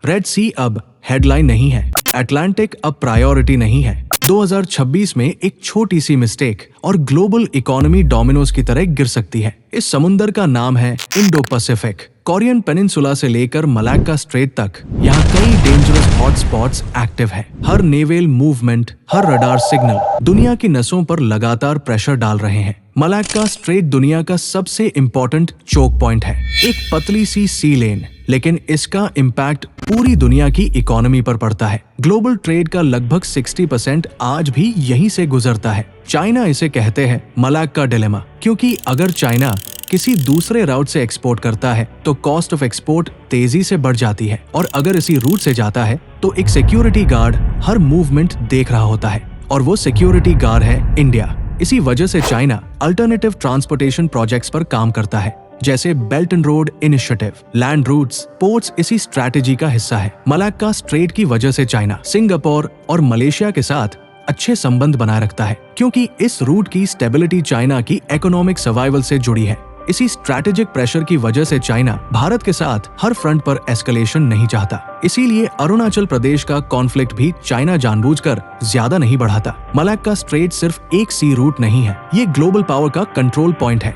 Red सी अब headline नहीं है, अटलांटिक अब प्रायोरिटी नहीं है। 2026 में एक छोटी सी मिस्टेक और ग्लोबल इकोनॉमी डोमिनोज की तरह गिर सकती है। इस समुंदर का नाम है इंडो पैसिफिक। कोरियन पेनिनसुला से लेकर मलाक्का स्ट्रेट तक यहाँ कई डेंजरस हॉटस्पॉट्स एक्टिव है। हर नेवल मूवमेंट, हर रडार सिग्नल दुनिया की नसों पर लगातार प्रेशर डाल रहे हैं। मलाक्का स्ट्रेट दुनिया का सबसे इम्पोर्टेंट चोक पॉइंट है, एक पतली सी लेन, लेकिन इसका इम्पैक्ट पूरी दुनिया की इकोनॉमी पर पड़ता है। ग्लोबल ट्रेड का लगभग 60% आज भी यहीं से गुजरता है। चाइना इसे कहते हैं मलाक्का डिलेमा, क्योंकि अगर चाइना किसी दूसरे राउट से एक्सपोर्ट करता है तो कॉस्ट ऑफ एक्सपोर्ट तेजी से बढ़ जाती है, और अगर इसी रूट से जाता है तो एक सिक्योरिटी गार्ड हर मूवमेंट देख रहा होता है, और वो सिक्योरिटी गार्ड है इंडिया। इसी वजह से चाइना अल्टरनेटिव ट्रांसपोर्टेशन प्रोजेक्ट्स पर काम करता है, जैसे belt and road initiative. Land routes, ports इसी स्ट्रैटेजी का हिस्सा है। मलाक्का स्ट्रेट की वजह से चाइना सिंगापुर और मलेशिया के साथ अच्छे संबंध बनाए रखता है, क्योंकि इस रूट की स्टेबिलिटी चाइना की इकोनॉमिक सर्वाइवल से जुड़ी है। इसी स्ट्रैटेजिक प्रेशर की वजह से चाइना भारत के साथ हर फ्रंट पर एस्केलेशन नहीं चाहता। इसीलिए अरुणाचल प्रदेश का कॉन्फ्लिक्ट भी चाइना जानबूझकर ज्यादा नहीं बढ़ाता। मलाक्का स्ट्रेट सिर्फ एक सी रूट नहीं है, ये ग्लोबल पावर का कंट्रोल पॉइंट है।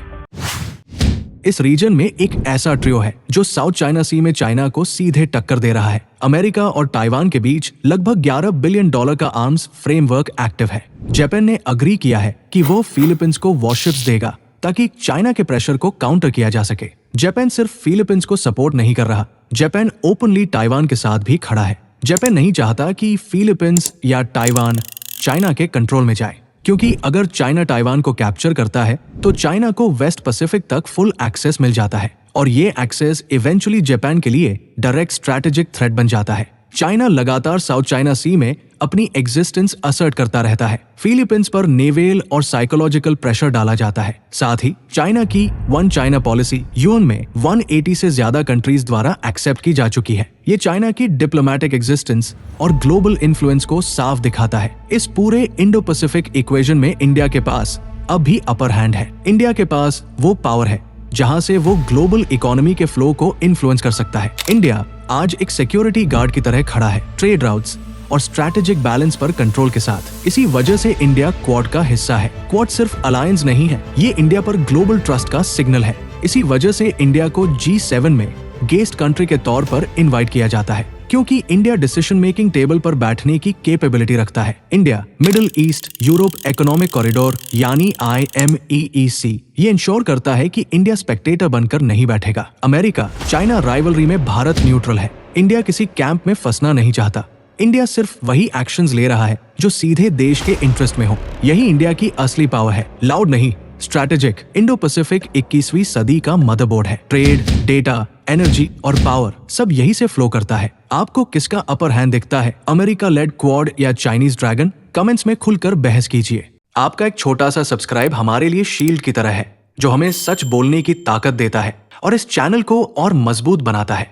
इस रीजन में एक ऐसा ट्रियो है जो साउथ चाइना सी में चाइना को सीधे टक्कर दे रहा है। अमेरिका और ताइवान के बीच लगभग $11 बिलियन का आर्म्स फ्रेमवर्क एक्टिव है। जापान ने अग्री किया है कि वो फिलीपींस को वॉरशिप्स देगा ताकि चाइना के प्रेशर को काउंटर किया जा सके। जापान सिर्फ फिलीपींस को सपोर्ट नहीं कर रहा, जापान ओपनली ताइवान के साथ भी खड़ा है। जापान नहीं चाहता कि फिलीपींस या ताइवान चाइना के कंट्रोल में जाए, क्योंकि अगर चाइना ताइवान को कैप्चर करता है तो चाइना को वेस्ट पैसिफिक तक फुल एक्सेस मिल जाता है, और ये एक्सेस इवेंचुअली जापान के लिए डायरेक्ट स्ट्रैटेजिक थ्रेट बन जाता है। चाइना लगातार साउथ चाइना सी में अपनी एग्जिस्टेंस असर्ट करता रहता है। फिलीपींस पर नेवल और साइकोलॉजिकल प्रेशर डाला जाता है। साथ ही चाइना की वन चाइना पॉलिसी यूएन में 180 से ज्यादा कंट्रीज द्वारा एक्सेप्ट की जा चुकी है। ये चाइना की डिप्लोमेटिक एग्जिस्टेंस और ग्लोबल इन्फ्लुएंस को साफ दिखाता है। इस पूरे इंडो पैसिफिक इक्वेशन में इंडिया के पास अब भी अपर हैंड है। इंडिया के पास वो पावर है जहां से वो ग्लोबल इकोनॉमी के फ्लो को इन्फ्लुएंस कर सकता है। इंडिया आज एक सिक्योरिटी गार्ड की तरह खड़ा है, ट्रेड राउट्स और स्ट्रैटेजिक बैलेंस पर कंट्रोल के साथ। इसी वजह से इंडिया क्वाड का हिस्सा है। क्वाड सिर्फ अलायंस नहीं है, ये इंडिया पर ग्लोबल ट्रस्ट का सिग्नल है। इसी वजह से इंडिया को G7 में गेस्ट कंट्री के तौर पर इनवाइट किया जाता है, क्योंकि इंडिया डिसीजन मेकिंग टेबल पर बैठने की कैपेबिलिटी रखता है। India middle east Europe economic corridor यानी IMEEC ये इंश्योर करता है कि इंडिया स्पेक्टेटर बनकर नहीं बैठेगा। अमेरिका चाइना राइवलरी में भारत न्यूट्रल है। इंडिया किसी कैंप में फंसना नहीं चाहता। इंडिया सिर्फ वही एक्शंस ले रहा है जो सीधे देश के इंटरेस्ट में हो। यही इंडिया की असली पावर है, लाउड नहीं, स्ट्रैटेजिक। इंडो पैसिफिक 21वीं सदी का मदरबोर्ड है। ट्रेड, डेटा, एनर्जी और पावर सब यही से फ्लो करता है। आपको किसका अपर हैंड दिखता है, अमेरिका लेड क्वाड या चाइनीज ड्रैगन? कमेंट्स में खुलकर बहस कीजिए। आपका एक छोटा सा सब्सक्राइब हमारे लिए शील्ड की तरह है, जो हमें सच बोलने की ताकत देता है और इस चैनल को और मजबूत बनाता है।